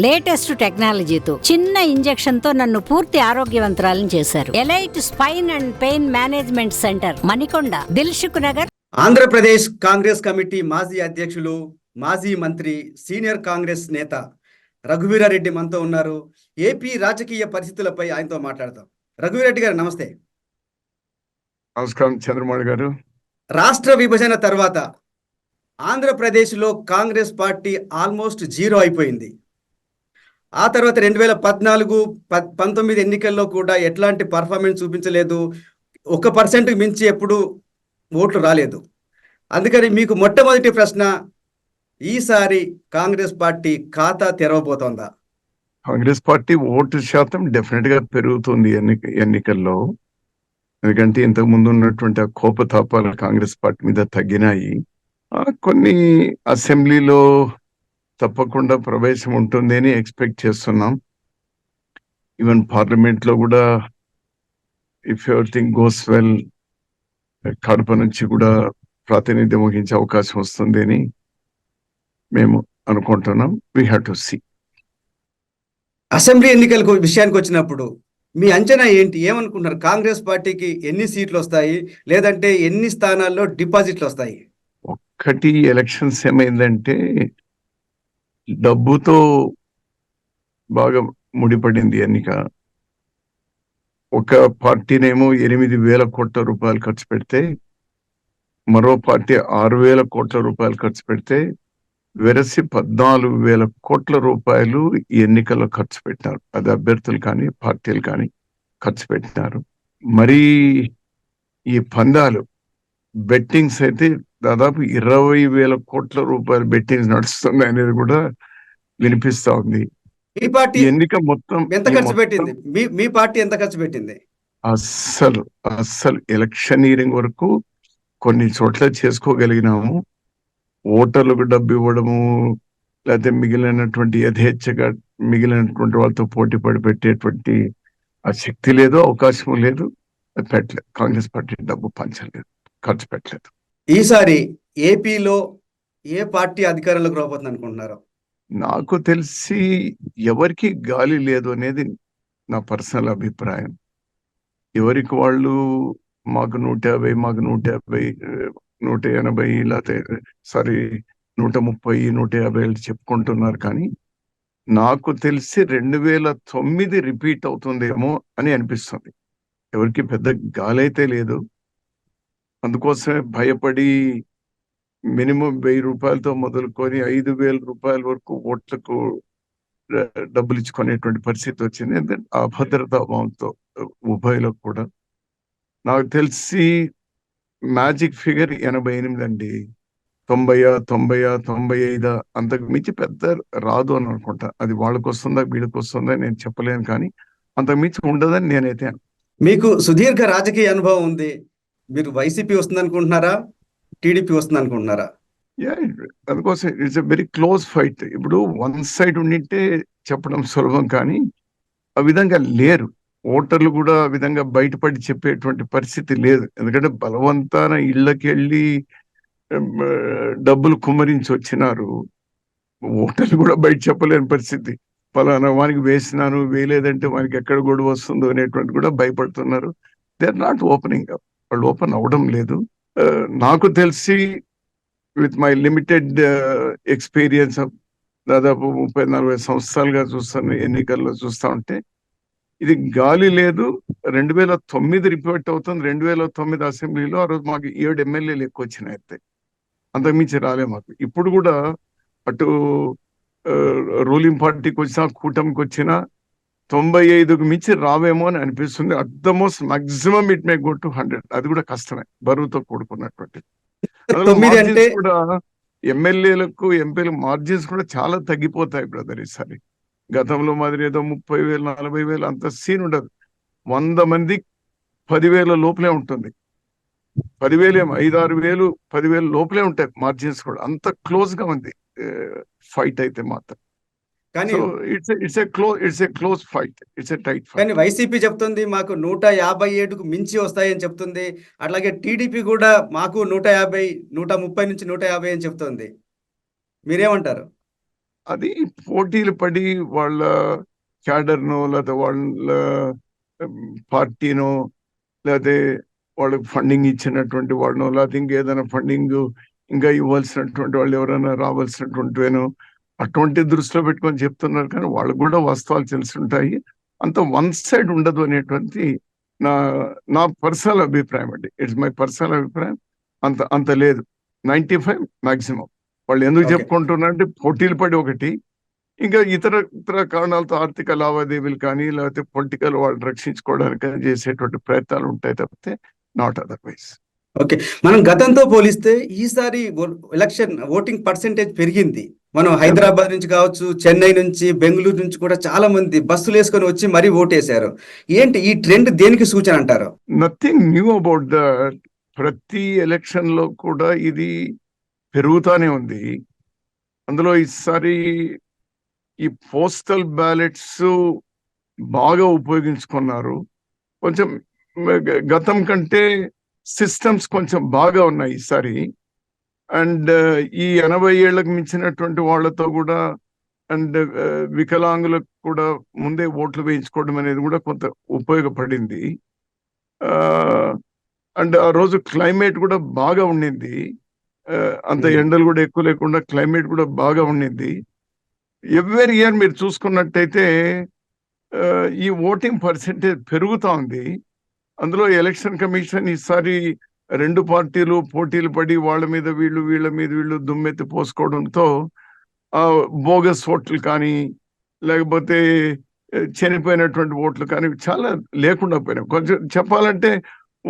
Latest టెక్నాలజీతో చిన్న injection తో నన్ను పూర్తి ఆరోగ్యవంతురాలను చేశారు. Elite spine and pain management centre, Manikonda, Dilsukh Nagar. Andhra Pradesh Congress committee మాజీ అధ్యక్షులు, మాజీ మంత్రి, సీనియర్ కాంగ్రెస్ నేత రఘువీరారెడ్డి మనతో ఉన్నారు. ఏపీ రాజకీయ పరిస్థితులపై ఆయనతో మాట్లాడతాం. రఘువీరారెడ్డి గారు నమస్తే. నమస్కారం చంద్రమౌళి గారు. రాష్ట్ర విభజన తర్వాత ఆంధ్రప్రదేశ్లో కాంగ్రెస్ పార్టీ ఆల్మోస్ట్ జీరో అయిపోయింది. ఆ తర్వాత 2014-19 ఎన్నికల్లో కూడా ఎట్లాంటి పర్ఫార్మెన్స్ చూపించలేదు. 1% మించి ఎప్పుడు ఓట్లు రాలేదు. అందుకని మీకు మొట్టమొదటి ప్రశ్న, ఈసారి కాంగ్రెస్ పార్టీ ఖాతా తెరవబోతోందా? కాంగ్రెస్ పార్టీ ఓటు శాతం డెఫినెట్ గా పెరుగుతుంది ఎన్నికల్లో. ఎందుకంటే ఇంతకు ముందు ఉన్నటువంటి ఆ కోపతాపాలు కాంగ్రెస్ పార్టీ మీద తగ్గినాయి. కొన్ని అసెంబ్లీలో తప్పకుండా ప్రవేశం ఉంటుంది అని ఎక్స్పెక్ట్ చేస్తున్నాం. ఈవెన్ పార్లమెంట్ లో కూడా if everything goes well Kadapa నుంచి కూడా ప్రాతినిధ్యం వహించే అవకాశం వస్తుంది అని మేము అనుకుంటున్నాం. We have to see. Assembly ఎన్నికల విషయానికి వచ్చినప్పుడు మీ అంచనా ఏంటి? ఏమనుకుంటున్నారు? కాంగ్రెస్ పార్టీకి ఎన్ని సీట్లు వస్తాయి, లేదంటే ఎన్ని స్థానాల్లో డిపాజిట్లు వస్తాయి? ఒక్కటి, ఎలక్షన్స్ ఏమైందంటే డబ్బుతో బాగా ముడిపడింది ఎన్నిక. ఒక పార్టీనేమో 8,000 కోట్ల రూపాయలు ఖర్చు పెడితే, మరో పార్టీ 6,000 కోట్ల రూపాయలు ఖర్చు పెడితే, వెరసి 14,000 కోట్ల రూపాయలు ఈ ఎన్నికల్లో ఖర్చు పెట్టినారు. అది అభ్యర్థులు కానీ పార్టీలు కానీ ఖర్చు పెట్టినారు. మరి ఈ పందాలు, బెట్టింగ్స్ అయితే దాదాపు 20,000 కోట్ల రూపాయల బెట్టింగ్స్ నడుస్తుంది అనేది కూడా వినిపిస్తా ఉంది. ఈ పార్టీ ఎన్నిక మొత్తం ఎంత ఖర్చు పెట్టింది? మీ పార్టీ ఎంత ఖర్చు పెట్టింది? అస్సలు ఎలక్షనీరింగ్ వరకు కొన్ని చోట్ల చేసుకోగలిగినాము. ఓటర్లకు డబ్బు ఇవ్వడము, లేకపోతే మిగిలినటువంటి యథేచ్ఛగా మిగిలినటువంటి వాళ్ళతో పోటీ పడి పెట్టేటువంటి ఆ శక్తి లేదు, అవకాశం లేదు. పెట్టలేదు. కాంగ్రెస్ పార్టీ డబ్బు పంచలేదు, ఖర్చు పెట్టలేదు. ఈసారి ఏపీలో ఏ పార్టీ అధికారంలోకి రాబోతుంది అనుకుంటున్నారు? నాకు తెలిసి ఎవరికి గాలి లేదు అనేది నా పర్సనల్ అభిప్రాయం. ఎవరికి వాళ్ళు మాకు 150, మాకు 150, 180, లేకపోతే 130, 150 చెప్పుకుంటున్నారు. కానీ నాకు తెలిసి 2009 రిపీట్ అవుతుందేమో అని అనిపిస్తుంది. ఎవరికి పెద్ద గాలి అయితే లేదు. అందుకోసమే భయపడి మినిమం 1,000 రూపాయలతో మొదలుకొని 5,000 రూపాయల వరకు ఓట్లకు డబ్బులు ఇచ్చుకునేటువంటి పరిస్థితి వచ్చింది. ఎందుకంటే అభద్రతా భావంతో ఉభయలకు కూడా. నాకు తెలిసి మ్యాజిక్ ఫిగర్ 88 అండి. 90, 95 అంతకు మించి పెద్ద రాదు అని అనుకుంటా. అది వాళ్ళకు వస్తుందా వీళ్ళకి వస్తుందా నేను చెప్పలేను, కానీ అంతకు మించి ఉండదని నేనైతే. మీకు సుదీర్ఘ రాజకీయ అనుభవం ఉంది. మీరు వైసీపీ వస్తుంది అనుకుంటున్నారా, టీడీపీ వస్తుంది అనుకుంటున్నారా? అందుకోసం it's a very close fight. ఇప్పుడు వన్ సైడ్ ఉండింటే చెప్పడం సులభం, కానీ ఆ విధంగా లేరు. ఓటర్లు కూడా ఆ విధంగా బయటపడి చెప్పేటువంటి పరిస్థితి లేదు. ఎందుకంటే బలవంతాన ఇళ్ళకి వెళ్ళి డబ్బులు కుమ్మరించి వచ్చినారు. ఓటర్లు కూడా బయట చెప్పలేని పరిస్థితి. పలానా వానికి వేసినాను, వేయలేదంటే వానికి ఎక్కడ గొడవ వస్తుందో అనేటువంటి కూడా భయపడుతున్నారు. They are not opening up. వాళ్ళు ఓపెన్ అవడం లేదు. నాకు తెలిసి with my limited experience of దాదాపు 30-40 సంవత్సరాలుగా చూస్తాను, ఎన్నికల్లో చూస్తా ఉంటే ఇది గాలి లేదు. 2009 రిపోర్ట్ అవుతుంది. 2009 అసెంబ్లీలో ఆ రోజు మాకు 7 ఎమ్మెల్యేలు ఎక్కువ వచ్చినాయి. అయితే అంతకుమించి రాలే మాకు. ఇప్పుడు కూడా అటు రూలింగ్ పార్టీకి వచ్చినా కూటమికి వచ్చినా 95కు మించి రావేమో అని అనిపిస్తుంది. At the most maximum it may go to 100. అది కూడా కష్టమే, బరువుతో కూడుకున్నటువంటి. కూడా ఎమ్మెల్యేలకు ఎంపీలకు మార్జిన్స్ కూడా చాలా తగ్గిపోతాయి బ్రదర్ ఈసారి. గతంలో మాదిరి ఏదో 30,000, 40,000 అంత సీన్ ఉండదు. 100 మంది 10,000 లోపలే ఉంటుంది. 10,000 ఏమో 5-6,000, 10,000 లోపలే ఉంటాయి మార్జిన్స్ కూడా. అంత క్లోజ్ గా ఉంది ఫైట్ అయితే మాత్రం. కానీ it's a close fight, it's a tight fight. కానీ వైసీపీ చెప్తుంది మాకు 157కు మించి వస్తాయని చెప్తుంది. అట్లాగే టీడీపీ కూడా మాకు 150, 130 నుంచి 150 అని చెప్తుంది. మీరేమంటారు? అది పోటీలు పడి వాళ్ళ క్యాడర్నో లేదా వాళ్ళ పార్టీనో లేకపోతే వాళ్ళకి ఫండింగ్ ఇచ్చినటువంటి వాళ్ళనో లేకపోతే ఇంకేదైనా ఫండింగ్ ఇంకా ఇవ్వాల్సినటువంటి వాళ్ళు ఎవరైనా రావాల్సినటువంటివేనో అటువంటి దృష్టిలో పెట్టుకొని చెప్తున్నారు. కానీ వాళ్ళకు కూడా వాస్తవాలు తెలిసి ఉంటాయి. అంత వన్ సైడ్ ఉండదు అనేటువంటి నా నా పర్సనల్ అభిప్రాయం అండి. ఇట్స్ మై పర్సనల్ అభిప్రాయం. అంత లేదు. 95 మాక్సిమం. వాళ్ళు ఎందుకు Okay. చెప్పుకుంటున్నారంటే పోటీలు పడి ఒకటి, ఇంకా ఇతర కారణాలతో ఆర్థిక లావాదేవీలు కానీ లేకపోతే పొలిటికల్ వాళ్ళు రక్షించుకోవడానికి చేసేటువంటి ప్రయత్నాలు ఉంటాయి తప్పితే నాట్ అదర్వైజ్. ఓకే, మనం గతంతో పోలిస్తే ఈసారి ఎలక్షన్ ఓటింగ్ పర్సెంటేజ్ పెరిగింది. మనం హైదరాబాద్ నుంచి కావచ్చు, చెన్నై నుంచి, బెంగళూరు నుంచి కూడా చాలా మంది బస్సులు వేసుకొని వచ్చి మరీ ఓటేశారు. ఏంటి ఈ ట్రెండ్ దేనికి సూచన అంటారు? Nothing knew about that. ప్రతి ఎలక్షన్ లో కూడా ఇది పెరుగుతానే ఉంది. అందులో ఈసారి ఈ పోస్టల్ బ్యాలెట్స్ బాగా ఉపయోగించుకున్నారు. కొంచెం గతం కంటే సిస్టమ్స్ కొంచెం బాగా ఉన్నాయి ఈసారి. అండ్ ఈ 80 ఏళ్లకు మించినటువంటి వాళ్ళతో కూడా అండ్ వికలాంగులకు కూడా ముందే ఓట్లు వేయించుకోవడం అనేది కూడా కొంత ఉపయోగపడింది. అండ్ ఆ రోజు క్లైమేట్ కూడా బాగా ఉండింది. అంత ఎండలు కూడా ఎక్కువ లేకుండా క్లైమేట్ కూడా బాగా ఉండింది. ఎవ్రీ ఇయర్ మీరు చూసుకున్నట్టయితే ఈ ఓటింగ్ పర్సెంటేజ్ పెరుగుతా ఉంది. అందులో ఎలక్షన్ కమిషన్ ఈసారి 2 పార్టీలు పోటీలు పడి వాళ్ళ మీద వీళ్ళు దుమ్మెత్తి పోసుకోవడంతో బోగస్ ఓట్లు కానీ లేకపోతే చనిపోయినటువంటి ఓట్లు కానీ చాలా లేకుండా పోయినాయి. కొంచెం చెప్పాలంటే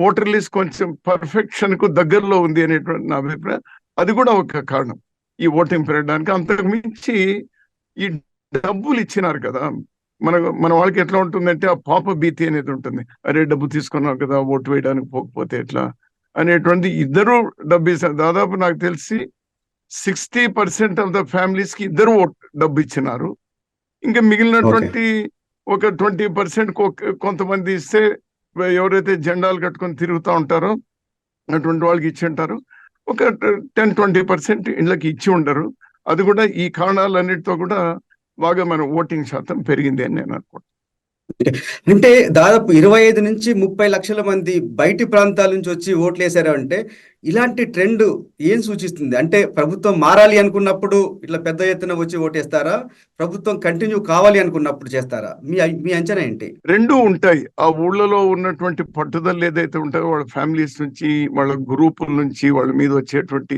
ఓటర్ లిస్ట్ కొంచెం పర్ఫెక్షన్ కు దగ్గరలో ఉంది అనేటువంటి నా అభిప్రాయం. అది కూడా ఒక కారణం ఈ ఓటింగ్ పెరగడానికి. అంతకు మించి ఈ డబ్బులు ఇచ్చినారు కదా, మన వాళ్ళకి ఎట్లా ఉంటుందంటే ఆ పాప భీతి అనేది ఉంటుంది. అరే డబ్బు తీసుకున్నారు కదా, ఓటు వేయడానికి పోకపోతే ఎట్లా అనేటువంటి. ఇద్దరు డబ్బు ఇస్తారు. దాదాపు నాకు తెలిసి 60% ఆఫ్ ద ఫ్యామిలీస్ కి ఇద్దరు డబ్బు ఇచ్చినారు. ఇంకా మిగిలినటువంటి ఒక 20% కొంతమంది ఇస్తే ఎవరైతే జెండాలు కట్టుకొని తిరుగుతూ ఉంటారో అటువంటి వాళ్ళకి ఇచ్చి ఉంటారు. ఒక 10-20% ఇళ్ళకి ఇచ్చి ఉండరు. అది కూడా ఈ కారణాలన్నిటితో కూడా బాగా మన ఓటింగ్ శాతం పెరిగింది అని నేను అనుకుంటున్నాను. అంటే దాదాపు 25 నుంచి 30 లక్షల మంది బయటి ప్రాంతాల నుంచి వచ్చి ఓట్లు వేశారు. అంటే ఇలాంటి ట్రెండ్ ఏం సూచిస్తుంది? అంటే ప్రభుత్వం మారాలి అనుకున్నప్పుడు ఇట్లా పెద్ద ఎత్తున వచ్చి ఓటేస్తారా, ప్రభుత్వం కంటిన్యూ కావాలి అనుకున్నప్పుడు చేస్తారా? మీ అంచనా ఏంటి? రెండూ ఉంటాయి. ఆ ఊళ్ళలో ఉన్నటువంటి పట్టుదల ఏదైతే ఉంటాయో వాళ్ళ ఫ్యామిలీస్ నుంచి, వాళ్ళ గ్రూపుల నుంచి వాళ్ళ మీద వచ్చేటువంటి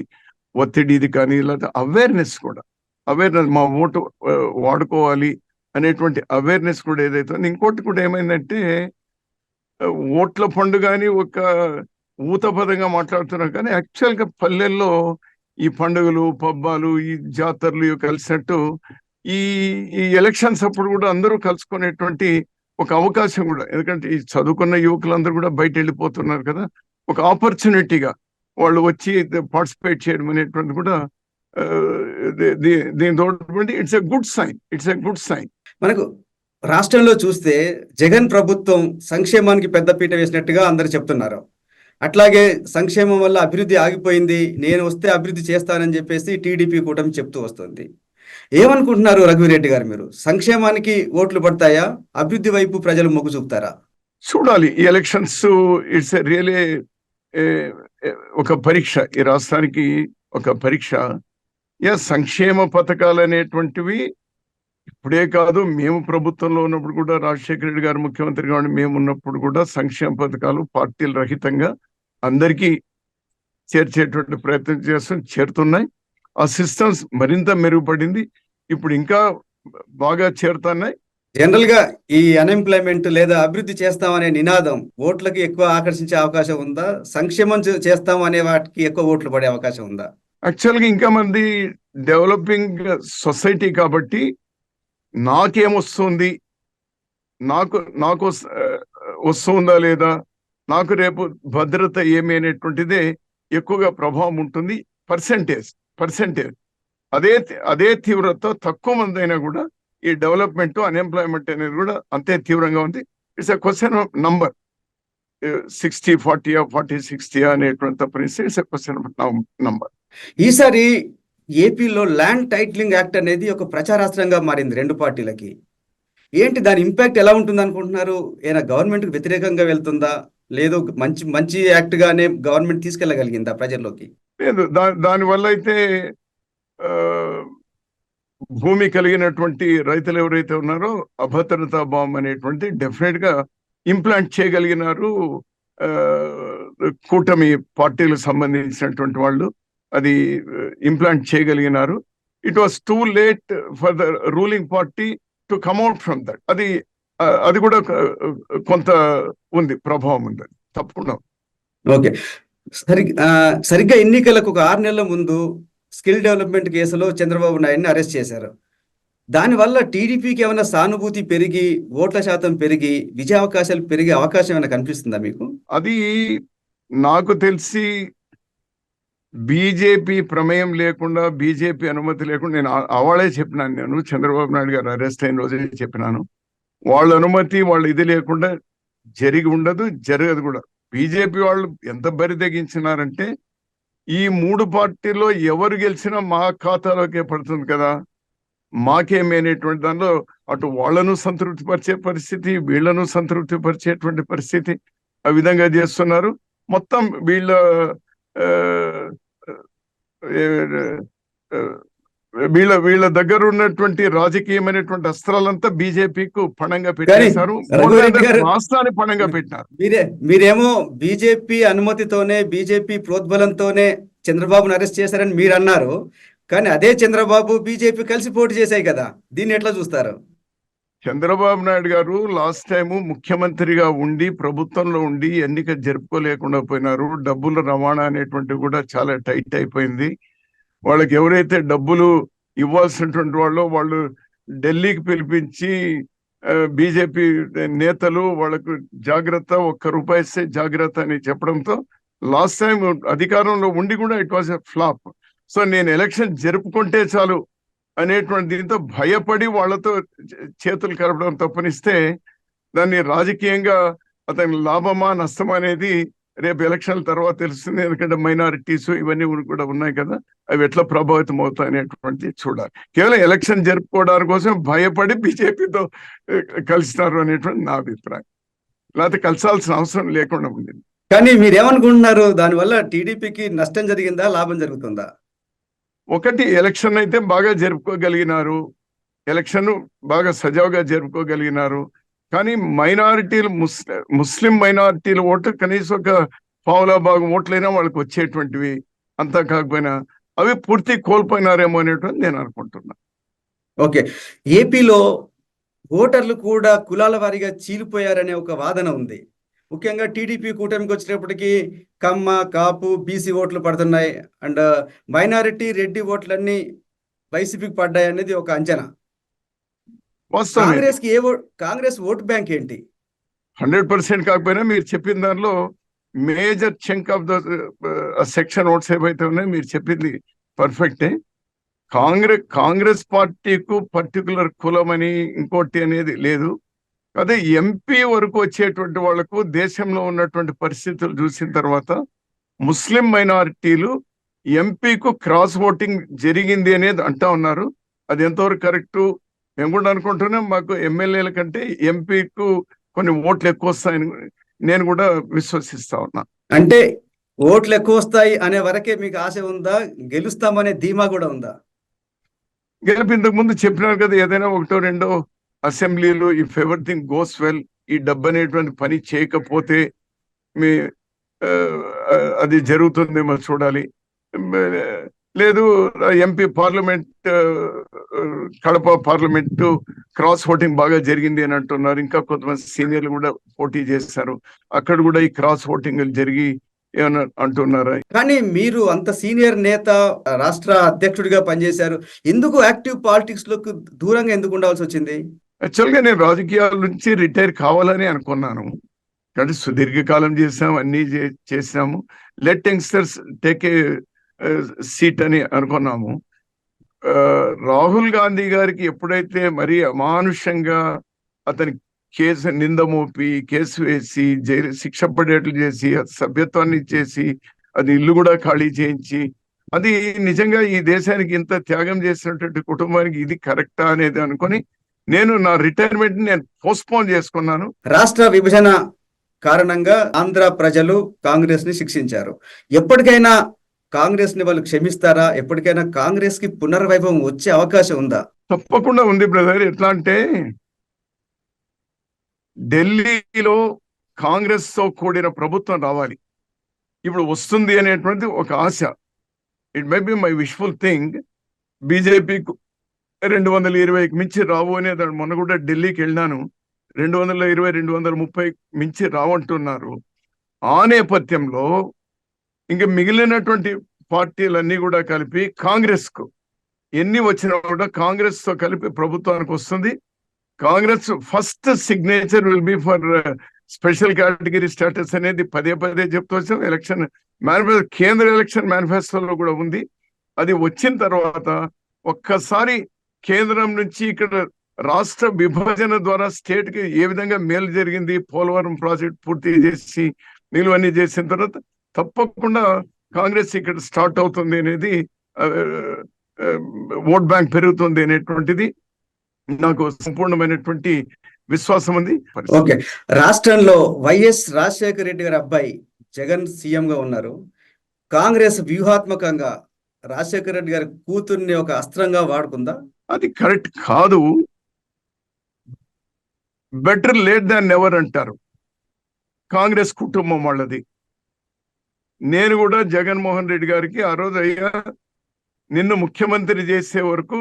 ఒత్తిడి ఇది కానీ, లేదా అవేర్నెస్ కూడా, అవేర్నెస్ మా ఓటు వాడుకోవాలి అనేటువంటి అవేర్నెస్ కూడా ఏదైతే. ఇంకోటి కూడా ఏమైందంటే ఓట్ల పండుగ అని ఒక ఊతపదంగా మాట్లాడుతున్నారు కానీ యాక్చువల్గా పల్లెల్లో ఈ పండుగలు పబ్బాలు ఈ జాతరలు కలిసినట్టు ఈ ఎలక్షన్స్ అప్పుడు కూడా అందరూ కలుసుకునేటువంటి ఒక అవకాశం కూడా. ఎందుకంటే ఈ చదువుకున్న యువకులందరూ కూడా బయట వెళ్ళిపోతున్నారు కదా, ఒక ఆపర్చునిటీగా వాళ్ళు వచ్చి పార్టిసిపేట్ చేయడం అనేటువంటి కూడా దీంతో ఇట్స్ ఎ గుడ్ సైన్. మనకు రాష్ట్రంలో చూస్తే జగన్ ప్రభుత్వం సంక్షేమానికి పెద్దపీట వేసినట్టుగా అందరు చెప్తున్నారు. అట్లాగే సంక్షేమం వల్ల అభివృద్ధి ఆగిపోయింది, నేను వస్తే అభివృద్ధి చేస్తానని చెప్పేసి టీడీపీ కూటమి చెప్తూ వస్తుంది. ఏమనుకుంటున్నారు రఘువీరెడ్డి గారు? మీరు సంక్షేమానికి ఓట్లు పడతాయా, అభివృద్ధి వైపు ప్రజలు మొగ్గు చూపుతారా? చూడాలి. ఈ ఎలక్షన్స్ ఇట్స్ రియలీ ఒక పరీక్ష, ఈ రాష్ట్రానికి ఒక పరీక్ష. సంక్షేమ పథకాలు అనేటువంటివి ఇప్పుడే కాదు, మేము ప్రభుత్వంలో ఉన్నప్పుడు కూడా, రాజశేఖర రెడ్డి గారు ముఖ్యమంత్రిగా మేము ఉన్నప్పుడు కూడా సంక్షేమ పథకాలు పార్టీల రహితంగా అందరికీ చేర్చేటువంటి ప్రయత్నం చేరుతున్నాయి. ఆ సిస్టమ్స్ మరింత మెరుగుపడింది, ఇప్పుడు ఇంకా బాగా చేరుతున్నాయి. జనరల్ గా ఈ అన్ఎంప్లాయ్మెంట్ లేదా అభివృద్ధి చేస్తామనే నినాదం ఓట్లకి ఎక్కువ ఆకర్షించే అవకాశం ఉందా, సంక్షేమం చేస్తాం అనే వాటికి ఎక్కువ ఓట్లు పడే అవకాశం ఉందా? యాక్చువల్గా ఇంకా మంది డెవలపింగ్ సొసైటీ కాబట్టి నాకేమొస్తుంది, నాకు వస్తుందా లేదా, నాకు రేపు భద్రత ఏమి అనేటువంటిదే ఎక్కువగా ప్రభావం ఉంటుంది. పర్సెంటేజ్ అదే తీవ్రత తక్కువ మంది అయినా కూడా ఈ డెవలప్మెంట్ అన్ఎంప్లాయ్మెంట్ అనేది కూడా అంతే తీవ్రంగా ఉంది. It's a question of number, 60-40 40-60 అనేటువంటి పరిస్థితి. It's a question of number. ఈసారి ఏపీలో ల్యాండ్ టైటిలింగ్ యాక్ట్ అనేది ఒక ప్రచారాస్త్రంగా మారింది రెండు పార్టీలకి. ఏంటి దాని ఇంపాక్ట్ ఎలా ఉంటుంది అనుకుంటున్నారు? ఏమైనా గవర్నమెంట్కి వ్యతిరేకంగా వెళ్తుందా? లేదు మంచి మంచి యాక్ట్ గానే గవర్నమెంట్ తీసుకెళ్ళగలిగిందా ప్రజల్లోకి? లేదు, దానివల్ల అయితే ఆ, భూమి కలిగినటువంటి రైతులు ఎవరైతే ఉన్నారో అభద్రతా బాంబ్ అనేటువంటి డెఫినెట్ గా ఇంప్లాంట్ చేయగలిగినారు. ఆ, కూటమి పార్టీలకు సంబంధించినటువంటి వాళ్ళు అది ఇంప్లాంట్ చేయగలిగినారు. It was too late for the ruling party to come out from that. అది కూడా కొంత ఉంది, ప్రభావం ఉంది, తప్పకుండా. ఓకే. సరిగ్గా ఎన్నికలకు ఒక 6 నెలల ముందు స్కిల్ డెవలప్మెంట్ కేసులో చంద్రబాబు నాయుడిని అరెస్ట్ చేశారు. దానివల్ల టీడీపీకి ఏమైనా సానుభూతి పెరిగి ఓట్ల శాతం పెరిగి విజయ అవకాశాలు పెరిగే అవకాశం ఏమైనా కనిపిస్తుందా మీకు? అది నాకు తెలిసి బీజేపీ ప్రమేయం లేకుండా, బీజేపీ అనుమతి లేకుండా, నేను అవాళే చెప్పినాను, నేను చంద్రబాబు నాయుడు గారు అరెస్ట్ అయిన రోజే చెప్పినాను, వాళ్ళ అనుమతి వాళ్ళ ఇది లేకుండా జరిగి ఉండదు, జరగదు కూడా. బీజేపీ వాళ్ళు ఎంత బరి తెగించినారంటే ఈ 3 పార్టీల్లో ఎవరు గెలిచినా మా ఖాతాలోకే పడుతుంది కదా, మాకేమి అనేటువంటి దానిలో అటు వాళ్లను సంతృప్తి పరిచే పరిస్థితి, వీళ్లను సంతృప్తి పరిచేటువంటి పరిస్థితి, ఆ విధంగా చేస్తున్నారు. మొత్తం వీళ్ళ వీళ్ళ దగ్గర ఉన్నటువంటి రాజకీయమైనటువంటి అస్త్రాలంతా బీజేపీకు పణంగా పెట్టేశారు, రాష్ట్రాన్ని పణంగా పెట్టినారు. మీరేమో బీజేపీ అనుమతితోనే, బీజేపీ ప్రోద్బలంతోనే చంద్రబాబును అరెస్ట్ చేశారని మీరు అన్నారు. కానీ అదే చంద్రబాబు బీజేపీ కలిసి పోటీ చేశాయి కదా, దీన్ని ఎట్లా చూస్తారు? చంద్రబాబు నాయుడు గారు లాస్ట్ టైము ముఖ్యమంత్రిగా ఉండి, ప్రభుత్వంలో ఉండి ఎన్నిక జరుపుకోలేకుండా పోయినారు. డబ్బుల రవాణా అనేటువంటివి కూడా చాలా టైట్ అయిపోయింది. వాళ్ళకి ఎవరైతే డబ్బులు ఇవ్వాల్సినటువంటి వాళ్ళు ఢిల్లీకి పిలిపించి బీజేపీ నేతలు వాళ్ళకు జాగ్రత్త, ₹1 ఇస్తే జాగ్రత్త అని చెప్పడంతో లాస్ట్ టైం అధికారంలో ఉండి కూడా it was a flop. So నేను ఎలక్షన్ జరుపుకుంటే చాలు అనేటువంటి దీంతో భయపడి వాళ్ళతో చేతులు కలపడం తప్పనిస్తే దాన్ని రాజకీయంగా అతని లాభమా నష్టమా అనేది రేపు ఎలక్షన్ల తర్వాత తెలుస్తుంది. ఎందుకంటే మైనారిటీస్ ఇవన్నీ కూడా ఉన్నాయి కదా, అవి ఎట్లా ప్రభావితం అవుతాయి అనేటువంటిది చూడాలి. కేవలం ఎలక్షన్ జరుపుకోవడానికి కోసం భయపడి బీజేపీతో కలిసినారు అనేటువంటి నా అభిప్రాయం. లేకపోతే కలిసాల్సిన అవసరం లేకుండా ఉండింది. కానీ మీరేమనుకుంటున్నారు, దానివల్ల టీడీపీకి నష్టం జరిగిందా, లాభం జరుగుతుందా? ఒకటి, ఎలక్షన్ అయితే బాగా జరుపుకోగలిగినారు, ఎలక్షన్ బాగా సజావుగా జరుపుకోగలిగినారు. కానీ మైనారిటీలు, ముస్లిం మైనారిటీల ఓటు కనీసం ఒక పావులా భాగం ఓట్లైనా వాళ్ళకి వచ్చేటువంటివి, అంతా కాకపోయినా అవి పూర్తి కోల్పోయినారేమో అనేటువంటి నేను అనుకుంటున్నా. ఓకే. ఏపీలో ఓటర్లు కూడా కులాల వారీగా చీలిపోయారనే ఒక వాదన ఉంది. ముఖ్యంగా టీడీపీ కూటమికి వచ్చేటప్పటికి కమ్మ, కాపు, బీసీ ఓట్లు పడుతున్నాయి, అండ్ మైనారిటీ, రెడ్డి ఓట్లన్నీ వైసీపీకి పడ్డాయి అనేది ఒక అంచనా. కాంగ్రెస్ ఓటు బ్యాంక్ ఏంటి? 100% కాకపోయినా మీరు చెప్పిన దానిలో major chunk of the section votes ఏవైతే ఉన్నాయో మీరు చెప్పింది పర్ఫెక్టే. కాంగ్రెస్ పార్టీకు పర్టికులర్ కులం అని ఇంకోటి అనేది లేదు. అదే ఎంపీ వరకు వచ్చేటువంటి వాళ్లకు దేశంలో ఉన్నటువంటి పరిస్థితులు చూసిన తర్వాత ముస్లిం మైనారిటీలు ఎంపీకు క్రాస్ ఓటింగ్ జరిగింది అనేది అంటా ఉన్నారు. అది ఎంతవరకు కరెక్టు మేము కూడా అనుకుంటున్నాం. మాకు ఎమ్మెల్యేల కంటే ఎంపీకు కొన్ని ఓట్లు ఎక్కువ వస్తాయని నేను కూడా విశ్వసిస్తా ఉన్నా. అంటే ఓట్లు ఎక్కువ వస్తాయి అనే వరకే మీకు ఆశ ఉందా? గెలుస్తామనే ధీమా కూడా ఉందా? గెలుపు ఇంతకు ముందు చెప్పినారు కదా, ఏదైనా 1-2 అసెంబ్లీలు, ఇఫ్ ఎవ్రీథింగ్ గోస్ వెల్, ఈ డబ్బు అనేటువంటి పని చేయకపోతే మీ అది జరుగుతుందేమో చూడాలి. లేదు, MP parliament, Kadapa parliament cross voting బాగా జరిగింది అని అంటున్నారు. ఇంకా కొంతమంది సీనియర్లు కూడా పోటీ చేస్తారు, అక్కడ కూడా ఈ క్రాస్ ఓటింగ్ జరిగి ఏమన్నా అంటున్నారా? కానీ మీరు అంత సీనియర్ నేత, రాష్ట్ర అధ్యక్షుడిగా పనిచేశారు, ఎందుకు యాక్టివ్ పాలిటిక్స్ లోకి దూరంగా ఎందుకు ఉండాల్సి వచ్చింది? యాక్చువల్గా నేను రాజకీయాల నుంచి రిటైర్ కావాలని అనుకున్నాను. కానీ సుదీర్ఘకాలం చేసాము, అన్ని చేసినాము. Let youngsters take a seat అని అనుకున్నాము. రాహుల్ గాంధీ గారికి ఎప్పుడైతే మరీ అమానుషంగా అతని కేసు నింద మోపి, కేసు వేసి, జైలు శిక్ష పడేట్లు చేసి, సభ్యత్వాన్ని ఇచ్చేసి, అది ఇల్లు కూడా ఖాళీ చేయించి, అది నిజంగా ఈ దేశానికి ఇంత త్యాగం చేసినటువంటి కుటుంబానికి ఇది కరెక్టా అనేది అనుకొని నేను నా రిటైర్మెంట్ నేను పోస్ట్పోన్ చేసుకున్నాను. రాష్ట్ర విభజన కారణంగా ఆంధ్ర ప్రజలు కాంగ్రెస్ ని శిక్షించారు. ఎప్పటికైనా కాంగ్రెస్ ని వాళ్ళు క్షమిస్తారా? ఎప్పటికైనా కాంగ్రెస్ కి పునర్వైభవం వచ్చే అవకాశం ఉందా? తప్పకుండా ఉంది బ్రదర్. ఎట్లా అంటే ఢిల్లీలో కాంగ్రెస్ తో కూడిన ప్రభుత్వం రావాలి, ఇప్పుడు వస్తుంది అనేటువంటి ఒక ఆశ. It may be my wishful thing. బీజేపీకి 220కి మించి రావు అనేది మొన్న కూడా ఢిల్లీకి వెళ్ళినాను. 220, 230 మించి రావంటున్నారు. ఆ నేపథ్యంలో ఇంకా మిగిలినటువంటి పార్టీలన్నీ కూడా కలిపి కాంగ్రెస్ కు ఎన్ని వచ్చినా కూడా కాంగ్రెస్ తో కలిపి ప్రభుత్వానికి వస్తుంది. Congress first signature will be for special category status అనేది పదే పదే చెప్తూ వచ్చాం. ఎలక్షన్ మేనిఫెస్టో, కేంద్ర ఎలక్షన్ మేనిఫెస్టోలో కూడా ఉంది. అది వచ్చిన తర్వాత ఒక్కసారి కేంద్రం నుంచి ఇక్కడ రాష్ట్ర విభజన ద్వారా స్టేట్ కి ఏ విధంగా మేలు జరిగింది, పోలవరం ప్రాజెక్ట్ పూర్తి చేసి నిలువన్నీ చేసిన తర్వాత తప్పకుండా కాంగ్రెస్ ఇక్కడ స్టార్ట్ అవుతుంది అనేది, ఓట్ బ్యాంక్ పెరుగుతుంది అనేటువంటిది నాకు సంపూర్ణమైనటువంటి విశ్వాసం ఉంది. ఓకే, రాష్ట్రంలో వైఎస్ రాజశేఖర రెడ్డి గారి అబ్బాయి జగన్ సీఎం గా ఉన్నారు. కాంగ్రెస్ వ్యూహాత్మకంగా రాజశేఖర రెడ్డి గారి కూతుర్ని ఒక అస్త్రంగా వాడుకుందా? అది కరెక్ట్ కాదు. బెటర్ లేట్ దాన్ నెవర్ అంటారు కాంగ్రెస్ కుటుంబం వాళ్ళది. నేను కూడా జగన్మోహన్ రెడ్డి గారికి ఆ రోజు, అయ్యా నిన్ను ముఖ్యమంత్రి చేసే వరకు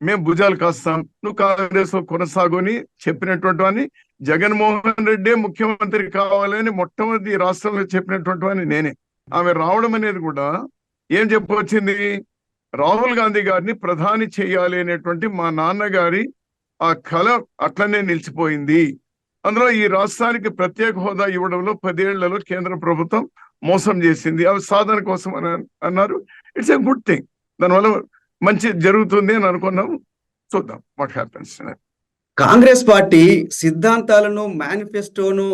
మేము భుజాలు కాస్తాం, నువ్వు కాంగ్రెస్ లో కొనసాగుని చెప్పినటువంటి వాడిని. జగన్మోహన్ రెడ్డి ముఖ్యమంత్రి కావాలని మొట్టమొదటి ఈ రాష్ట్రంలో చెప్పినటువంటి వాడిని నేనే. ఆమె రావడం అనేది కూడా ఏం చెప్పొచ్చింది, రాహుల్ గాంధీ గారిని ప్రధాని చేయాలి అనేటువంటి మా నాన్నగారి ఆ కళ అట్లనే నిలిచిపోయింది. అందులో ఈ రాష్ట్రానికి ప్రత్యేక హోదా ఇవ్వడంలో 10 ఏళ్లలో కేంద్ర ప్రభుత్వం మోసం చేసింది. అవి సాధన కోసం అని అన్నారు. It's a good thing. దానివల్ల మంచి జరుగుతుంది అని అనుకున్నాం. చూద్దాం వాట్ హ్యాపెన్స్. కాంగ్రెస్ పార్టీ సిద్ధాంతాలను, మేనిఫెస్టోను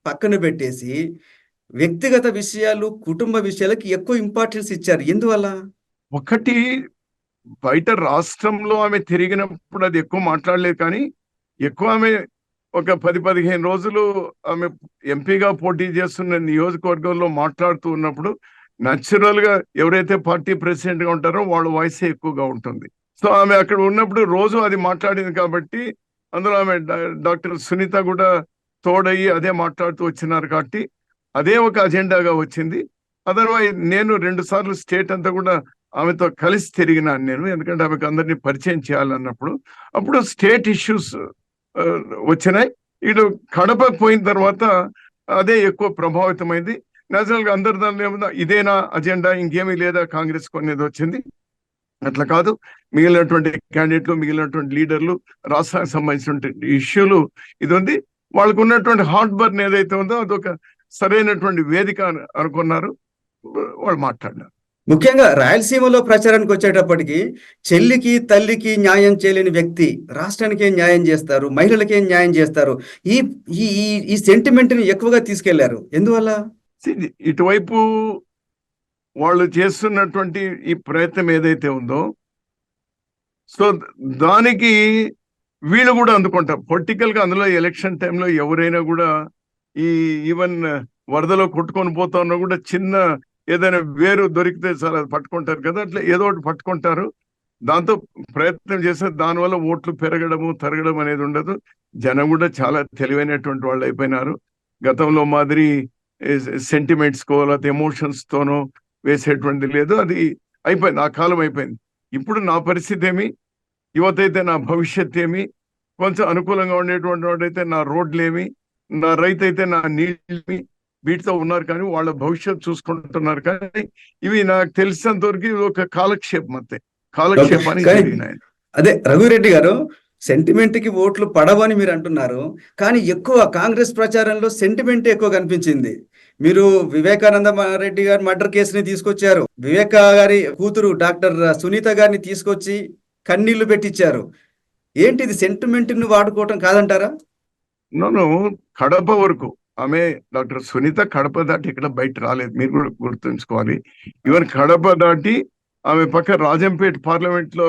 పక్కన పెట్టేసి వ్యక్తిగత విషయాలు, కుటుంబ విషయాలకి ఎక్కువ ఇంపార్టెన్స్ ఇచ్చారు. ఎందువల్ల? ఒకటి, బయట రాష్ట్రంలో ఆమె తిరిగినప్పుడు అది ఎక్కువ మాట్లాడలేదు, కానీ ఎక్కువ ఆమె ఒక 10-15 రోజులు ఆమె ఎంపీగా పోటీ చేస్తున్న నియోజకవర్గంలో మాట్లాడుతూ ఉన్నప్పుడు న్యాచురల్ గా ఎవరైతే పార్టీ ప్రెసిడెంట్ గా ఉంటారో వాళ్ళ వాయిస్ ఎక్కువగా ఉంటుంది. సో ఆమె అక్కడ ఉన్నప్పుడు రోజు అది మాట్లాడింది కాబట్టి అందులో ఆమె డాక్టర్ సునీత కూడా తోడయ్యి అదే మాట్లాడుతూ వచ్చినారు కాబట్టి అదే ఒక అజెండాగా వచ్చింది. అదర్వైజ్ నేను 2 సార్లు స్టేట్ అంతా కూడా ఆమెతో కలిసి తిరిగినాను నేను, ఎందుకంటే ఆమెకు అందరినీ పరిచయం చేయాలన్నప్పుడు. అప్పుడు స్టేట్ ఇష్యూస్ వచ్చినాయి. ఇటు కడప పోయిన తర్వాత అదే ఎక్కువ ప్రభావితమైంది. నేచురల్ గా అందరి దానిలో ఏమన్నా ఇదేనా అజెండా, ఇంకేమీ లేదా కాంగ్రెస్ కొనేది వచ్చింది. అట్లా కాదు, మిగిలినటువంటి క్యాండిడేట్లు, మిగిలినటువంటి లీడర్లు, రాష్ట్రానికి సంబంధించినటువంటి ఇష్యూలు ఇది ఉంది. వాళ్ళకు ఉన్నటువంటి హార్ట్ బర్న్ ఏదైతే ఉందో అదొక సరైనటువంటి వేదిక అనుకున్నారు, వాళ్ళు మాట్లాడినారు. ముఖ్యంగా రాయలసీమలో ప్రచారానికి వచ్చేటప్పటికి చెల్లికి, తల్లికి న్యాయం చేయలేని వ్యక్తి రాష్ట్రానికి ఏం న్యాయం చేస్తారు, మహిళలకి ఏం న్యాయం చేస్తారు, ఈ ఈ ఈ సెంటిమెంట్ ని ఎక్కువగా తీసుకెళ్లారు. ఎందువల్ల? ఇటువైపు వాళ్ళు చేస్తున్నటువంటి ఈ ప్రయత్నం ఏదైతే ఉందో, సో దానికి వీళ్ళు కూడా అందుకుంటారు పొలిటికల్ గా. అందులో ఎలక్షన్ టైంలో ఎవరైనా కూడా ఈ ఈవెన్ వరదలో కొట్టుకొని పోతా ఉన్నా కూడా చిన్న ఏదైనా వేరు దొరికితే చాలా పట్టుకుంటారు కదా, అట్లా ఏదో ఒకటి పట్టుకుంటారు. దాంతో ప్రయత్నం చేస్తే దానివల్ల ఓట్లు పెరగడము, తరగడం అనేది ఉండదు. జనం కూడా చాలా తెలివైనటువంటి వాళ్ళు అయిపోయినారు. గతంలో మాదిరి సెంటిమెంట్స్ కో లేకపోతే ఎమోషన్స్ తోనో వేసేటువంటిది లేదు. అది అయిపోయింది, ఆ కాలం అయిపోయింది. ఇప్పుడు నా పరిస్థితి ఏమి, యువత అయితే నా భవిష్యత్ ఏమి, కొంచెం అనుకూలంగా ఉండేటువంటి వాడైతే నా రోడ్లేమి, నా రైతు అయితే నా నీళ్ళేమి, వీటితో ఉన్నారు. కానీ వాళ్ళ భవిష్యత్తు చూసుకుంటున్నారు. కానీ ఇవి నాకు తెలిసినంత వరకు ఒక కాలక్షేపం అంతే, కాలక్షేపానికి జరిగినాయి. అదే రఘురెడ్డి గారు, సెంటిమెంట్ కి ఓట్లు పడవని మీరు అంటున్నారు, కానీ ఎక్కువ కాంగ్రెస్ ప్రచారంలో సెంటిమెంట్ ఎక్కువ కనిపించింది. మీరు వివేకానంద రెడ్డి గారి మర్డర్ కేసుని తీసుకొచ్చారు, వివేక గారి కూతురు డాక్టర్ సునీత గారిని తీసుకొచ్చి కన్నీళ్లు పెట్టించారు. ఏంటిది, సెంటిమెంట్ ని వాడుకోవటం కాదంటారా? నన్ను కడప వరకు ఆమె డాక్టర్ సునీత కడప దాటి ఇక్కడ బయట రాలేదు, మీరు కూడా గుర్తుంచుకోవాలి. ఈవెన్ కడప దాటి ఆమె పక్క రాజంపేట పార్లమెంట్ లో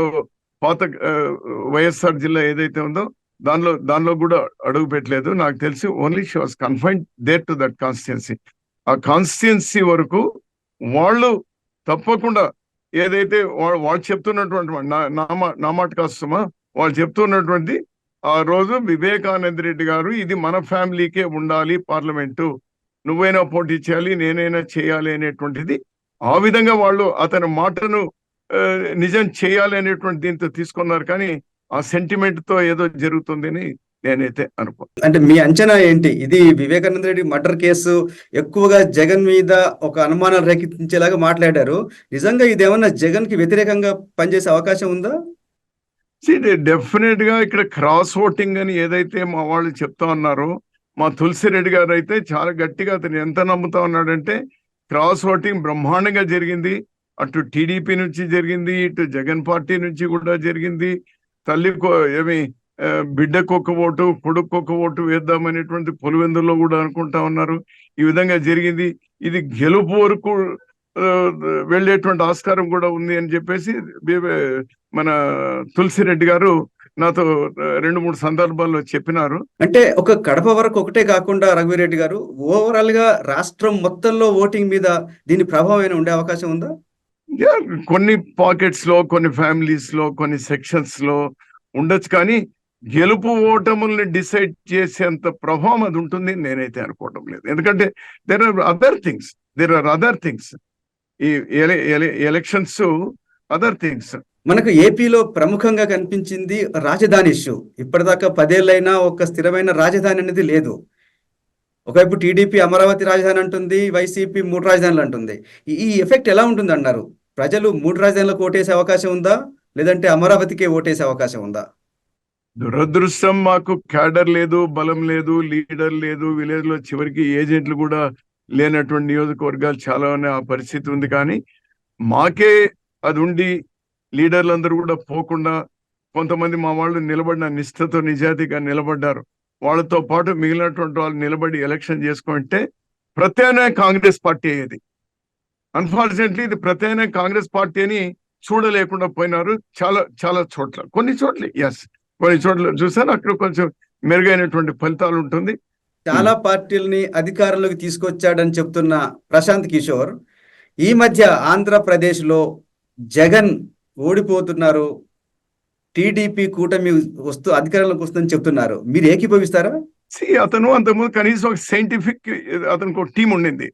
పాత వైఎస్ఆర్ జిల్లా ఏదైతే ఉందో దానిలో కూడా అడుగు పెట్టలేదు. నాకు తెలిసి only she was confined there to that constituency. ఆ కాన్స్టిట్యున్సీ వరకు వాళ్ళు తప్పకుండా ఏదైతే వాళ్ళు చెప్తున్నటువంటి నా మాట కాస్తమా, వాళ్ళు చెప్తున్నటువంటి ఆ రోజు వివేకానంద రెడ్డి గారు ఇది మన ఫ్యామిలీకే ఉండాలి పార్లమెంటు, నువ్వైనా పోటీ చేయాలి నేనైనా చేయాలి అనేటువంటిది, ఆ విధంగా వాళ్ళు అతని మాటను నిజం చేయాలి అనేటువంటి దీంతో తీసుకున్నారు. కానీ ఆ సెంటిమెంట్ తో ఏదో జరుగుతుందని నేనైతే అనుకో. అంటే మీ అంచనా ఏంటి? ఇది వివేకానంద రెడ్డి మర్డర్ కేసు ఎక్కువగా జగన్ మీద ఒక అనుమానాలు రేకెత్తించేలాగా మాట్లాడారు. నిజంగా ఇదేమన్నా జగన్ కి వ్యతిరేకంగా పనిచేసే అవకాశం ఉందా? డెఫినెట్ గా ఇక్కడ క్రాస్ ఓటింగ్ అని ఏదైతే మా వాళ్ళు చెప్తా ఉన్నారో, మా తులసిరెడ్డి గారు అయితే చాలా గట్టిగా అతను ఎంత నమ్ముతా ఉన్నాడంటే క్రాస్ ఓటింగ్ బ్రహ్మాండంగా జరిగింది. అటు టీడీపీ నుంచి జరిగింది, ఇటు జగన్ పార్టీ నుంచి కూడా జరిగింది. ఏమి బిడ్డకు ఒక ఓటు కొడుకు ఒక ఓటు వేద్దామనేటువంటి పులివెందుల్లో కూడా అనుకుంటా ఉన్నారు. ఈ విధంగా జరిగింది. ఇది గెలుపు వరకు వెళ్ళేటువంటి ఆస్కారం కూడా ఉంది అని చెప్పేసి మన తులసిరెడ్డి గారు నాతో 2-3 సందర్భాల్లో చెప్పినారు. అంటే ఒక కడప వరకు ఒకటే కాకుండా రఘువీరెడ్డి గారు, ఓవరాల్ గా రాష్ట్రం మొత్తంలో ఓటింగ్ మీద దీని ప్రభావం ఉండే అవకాశం ఉందా? కొన్ని పాకెట్స్ లో, కొన్ని ఫ్యామిలీస్ లో, కొన్ని సెక్షన్స్ లో ఉండొచ్చు. కానీ గెలుపు ఓటముల్ని డిసైడ్ చేసేంత ప్రభావం అది ఉంటుంది నేనైతే అనుకోవడం లేదు. ఎందుకంటే దేర్ ఆర్ అదర్ థింగ్స్ ఈ ఎలక్షన్స్, అదర్ థింగ్స్. మనకు ఏపీలో ప్రముఖంగా కనిపించింది రాజధాని ఇష్యూ. ఇప్పటిదాకా 10 ఏళ్ళైనా ఒక స్థిరమైన రాజధాని అనేది లేదు. ఒకవైపు టీడీపీ అమరావతి రాజధాని అంటుంది, వైసీపీ 3 రాజధానులు అంటుంది. ఈ ఎఫెక్ట్ ఎలా ఉంటుంది అన్నారు? ప్రజలు 3 రాజధానులకు ఓటేసే అవకాశం ఉందా, లేదంటే అమరావతికే ఓటేసే అవకాశం ఉందా? దురదృష్టం, మాకు క్యాడర్ లేదు, బలం లేదు, లీడర్ లేదు. విలేజ్ లో చివరికి ఏజెంట్లు కూడా లేనటువంటి నియోజకవర్గాలు చాలా ఉన్నాయి. ఆ పరిస్థితి ఉంది. కానీ మాకే అది ఉండి లీడర్లందరూ కూడా పోకుండా కొంతమంది మా వాళ్ళు నిలబడిన నిష్ఠతో నిజాయితీగా నిలబడ్డారు. వాళ్ళతో పాటు మిగిలినటువంటి వాళ్ళు నిలబడి ఎలక్షన్ చేసుకుంటే ప్రత్యామ్నాయ కాంగ్రెస్ పార్టీ అయ్యేది. అన్ఫార్చునేట్లీ ఇది ప్రత్యామ్నాయ కాంగ్రెస్ పార్టీ అని చూడలేకుండా పోయినారు. చాలా చోట్ల, కొన్ని చోట్ల చూసాను, అక్కడ కొంచెం మెరుగైనటువంటి ఫలితాలు ఉంటుంది. చాలా పార్టీలని అధికారంలోకి తీసుకొచ్చాడని చెప్తున్న ప్రశాంత్ కిషోర్ ఈ మధ్య ఆంధ్రప్రదేశ్ లో జగన్ ఓడిపోతున్నారు, టీడీపీ కూటమి అధికారంలోకి వస్తుందని చెప్తున్నారు. మీరు ఏకీభవిస్తారా? అతను అంతకుముందు కనీసం ఒక సైంటిఫిక్ అతనికి ఒక టీం ఉండింది.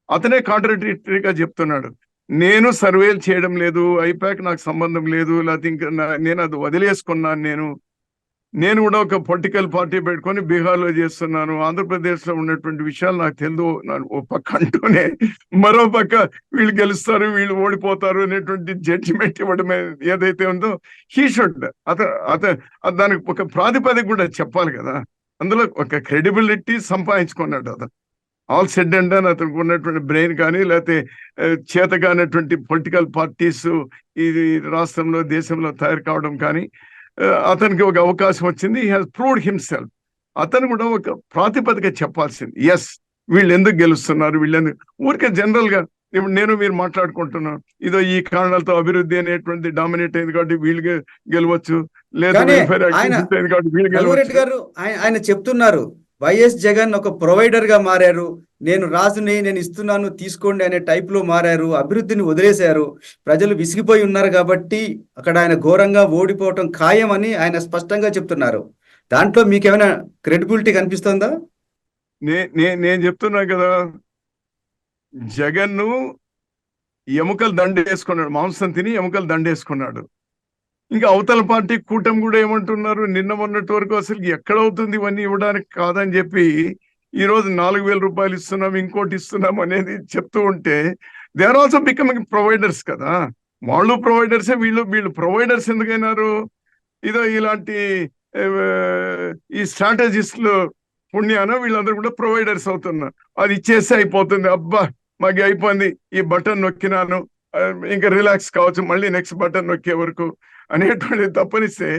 అతనే కాంట్రడిక్టరీగా చెప్తున్నాడు, నేను సర్వేలు చేయడం లేదు, ఐపాక్ నాకు సంబంధం లేదు, లేకపోతే ఇంకా నేను అది వదిలేసుకున్నాను, నేను కూడా ఒక పొలిటికల్ పార్టీ పెట్టుకొని బీహార్లో చేస్తున్నాను, ఆంధ్రప్రదేశ్లో ఉన్నటువంటి విషయాలు నాకు తెలియదు ఓ పక్క అంటూనే, మరో పక్క వీళ్ళు గెలుస్తారు వీళ్ళు ఓడిపోతారు అనేటువంటి జడ్జిమెంట్ ఇవ్వడం ఏదైతే ఉందో హీ షుడ్ దానికి ఒక ప్రాతిపదిక కూడా చెప్పాలి కదా. అందులో ఒక క్రెడిబిలిటీ సంపాదించుకున్నాడు అతను. ఆల్ సెడ్ అండ్ డన్ అతనికి ఉన్నటువంటి బ్రెయిన్ కానీ, లేకపోతే చేతగానటువంటి పొలిటికల్ పార్టీస్ ఈ రాష్ట్రంలో దేశంలో తయారు కావడం కానీ, అతనికి ఒక అవకాశం వచ్చింది. He has proved himself. అతను కూడా ఒక ప్రాతిపదిక చెప్పాల్సింది. ఎస్, వీళ్ళు ఎందుకు గెలుస్తున్నారు, వీళ్ళెందుకు ఊరికే జనరల్ గా ఇప్పుడు మీరు మాట్లాడుకుంటున్నాం, ఇదో ఈ కారణాలతో అభివృద్ధి అనేటువంటి డామినేట్ అయింది కాబట్టి వీళ్ళు గెలవచ్చు, లేదా ఆయన చెప్తున్నారు వైఎస్ జగన్ ఒక ప్రొవైడర్ గా మారారు, నేను రాజుని, నేను ఇస్తున్నాను తీసుకోండి అనే టైప్ లో మారారు, అభివృద్ధిని వదిలేశారు, ప్రజలు విసిగిపోయి ఉన్నారు కాబట్టి అక్కడ ఆయన ఘోరంగా ఓడిపోవటం ఖాయమని ఆయన స్పష్టంగా చెప్తున్నారు. దాంట్లో మీకేమైనా క్రెడిబిలిటీ కనిపిస్తుందా? నేను చెప్తున్నా కదా, జగన్ ఎముకలు దండేసుకున్నాడు, మాంసం తిని ఎముకలు దండేసుకున్నాడు. ఇంకా అవతల పార్టీ కూటమి కూడా ఏమంటున్నారు, నిన్న మొన్నటి వరకు అసలు ఎక్కడవుతుంది ఇవన్నీ ఇవ్వడానికి కాదని చెప్పి ఈ రోజు 4,000 రూపాయలు ఇస్తున్నాం, ఇంకోటి ఇస్తున్నాం అనేది చెప్తూ ఉంటే they are also becoming providers కదా. వాళ్ళు ప్రొవైడర్సే, వీళ్ళు ప్రొవైడర్స్ ఎందుకైనారు? ఇదో ఇలాంటి ఈ స్ట్రాటజిస్టులు పుణ్యాన వీళ్ళందరూ కూడా ప్రొవైడర్స్ అవుతున్నారు. అది ఇచ్చేస్తే అయిపోతుంది, అబ్బా మాకు అయిపోయింది, ఈ బటన్ నొక్కినాను ఇంకా రిలాక్స్ కావచ్చు, మళ్ళీ నెక్స్ట్ బటన్ నొక్కే వరకు అనేటువంటి తప్పనిస్తే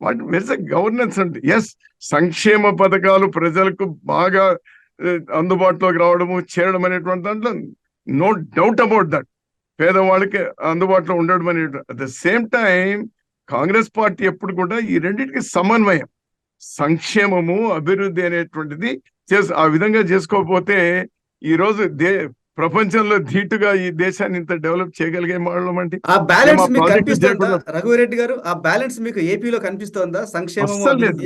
వాటి గవర్నెన్స్ అంటే ఎస్, సంక్షేమ పథకాలు ప్రజలకు బాగా అందుబాటులోకి రావడము చేరడం అనేటువంటి దాంట్లో నో డౌట్ అబౌట్ దట్. పేదవాళ్ళకి అందుబాటులో ఉండడం అనేది. At the same time Congress party ఎప్పుడు కూడా ఈ రెండింటికి సమన్వయం, సంక్షేమము అభివృద్ధి అనేటువంటిది ఆ విధంగా చేసుకోకపోతే ఈ రోజు ప్రపంచంలో ధీటుగా ఈ దేశాన్ని ఇంత డెవలప్ చేయగలిగే వాళ్ళం అంటే ఆ బ్యాలెన్స్ మేము ఆ మీకు ప్రాజెక్టు కనిపిస్తుందా చేయకుండా- రఘువీరెడ్డి గారు? ఆ బ్యాలెన్స్ మీకు ఏపీలో కనిపిస్తోందా? సంక్షేమం అస్సలు లేదు.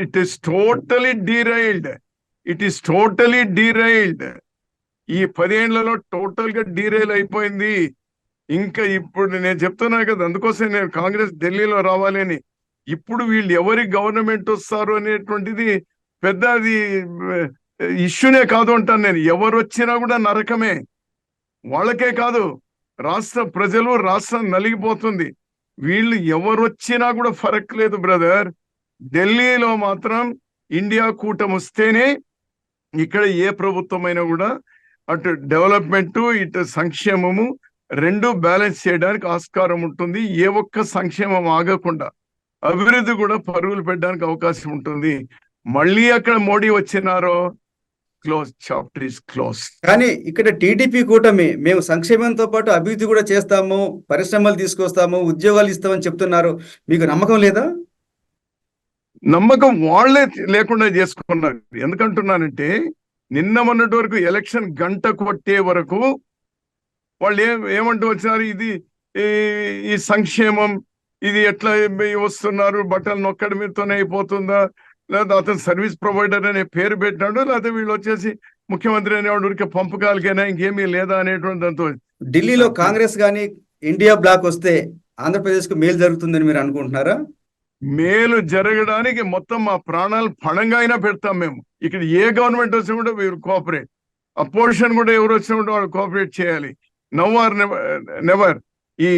It is totally derailed. It is totally derailed. ఈ 10 ఏళ్లలో టోటల్ గా డీరైల్ అయిపోయింది. ఇంకా ఇప్పుడు నేను చెప్తున్నా కదా, అందుకోసం నేను కాంగ్రెస్ ఢిల్లీలో రావాలి అని. ఇప్పుడు వీళ్ళు ఎవరి గవర్నమెంట్ వస్తారు అనేటువంటిది పెద్ద అది ఇష్యూనే కాదు అంటాను నేను. ఎవరు వచ్చినా కూడా నరకమే. వాళ్ళకే కాదు, రాష్ట్ర ప్రజలు, రాష్ట్రం నలిగిపోతుంది. వీళ్ళు ఎవరు వచ్చినా కూడా ఫరక్ లేదు బ్రదర్. ఢిల్లీలో మాత్రం ఇండియా కూటమి వస్తేనే ఇక్కడ ఏ ప్రభుత్వమైనా కూడా అటు డెవలప్మెంట్ ఇటు సంక్షేమము రెండు బ్యాలెన్స్ చేయడానికి ఆస్కారం ఉంటుంది. ఏ ఒక్క సంక్షేమం ఆగకుండా అభివృద్ధి కూడా పరుగులు పెట్టడానికి అవకాశం ఉంటుంది. మళ్ళీ అక్కడ మోడీ వచ్చినారో క్లోజ్, చాప్టర్ ఇస్ క్లోజ్. కానీ ఇక్కడ టీడీపీ కూటమి మేము సంక్షేమంతో పాటు అభివృద్ధి కూడా చేస్తాము, పరిశ్రమలు తీసుకొస్తాము, ఉద్యోగాలు ఇస్తామని చెప్తున్నారు. మీకు నమ్మకం లేదా? నమ్మకం వాళ్ళే లేకుండా చేసుకున్నారు. ఎందుకంటున్నానంటే నిన్న మొన్నటి వరకు ఎలక్షన్ గంట కొట్టే వరకు వాళ్ళు ఏమంటూ వచ్చినారు, ఇది ఈ సంక్షేమం ఇది ఎట్లా వస్తున్నారు, బట్టలు నొక్కడి మీదతోనే అయిపోతుందా, లేదా అతను సర్వీస్ ప్రొవైడర్ అనే పేరు పెట్టినాడు, లేకపోతే వీళ్ళు వచ్చేసి ముఖ్యమంత్రి అనేవాడు ఊరికే పంపకాలకైనా ఇంకేమీ లేదా అనేటువంటి దాంతో. ఢిల్లీలో కాంగ్రెస్ కానీ ఇండియా బ్లాక్ వస్తే ఆంధ్రప్రదేశ్ కు మేలు జరుగుతుందని మీరు అనుకుంటున్నారా? మేలు జరగడానికి మొత్తం మా ప్రాణాలు పణంగా అయినా పెడతాం మేము. ఇక్కడ ఏ గవర్నమెంట్ వచ్చినా కూడా వీరు కోఆపరేట్. అపోజిషన్ కూడా ఎవరు వచ్చినా కూడా వాళ్ళు కోఆపరేట్ చేయాలి. Now or never. ఈ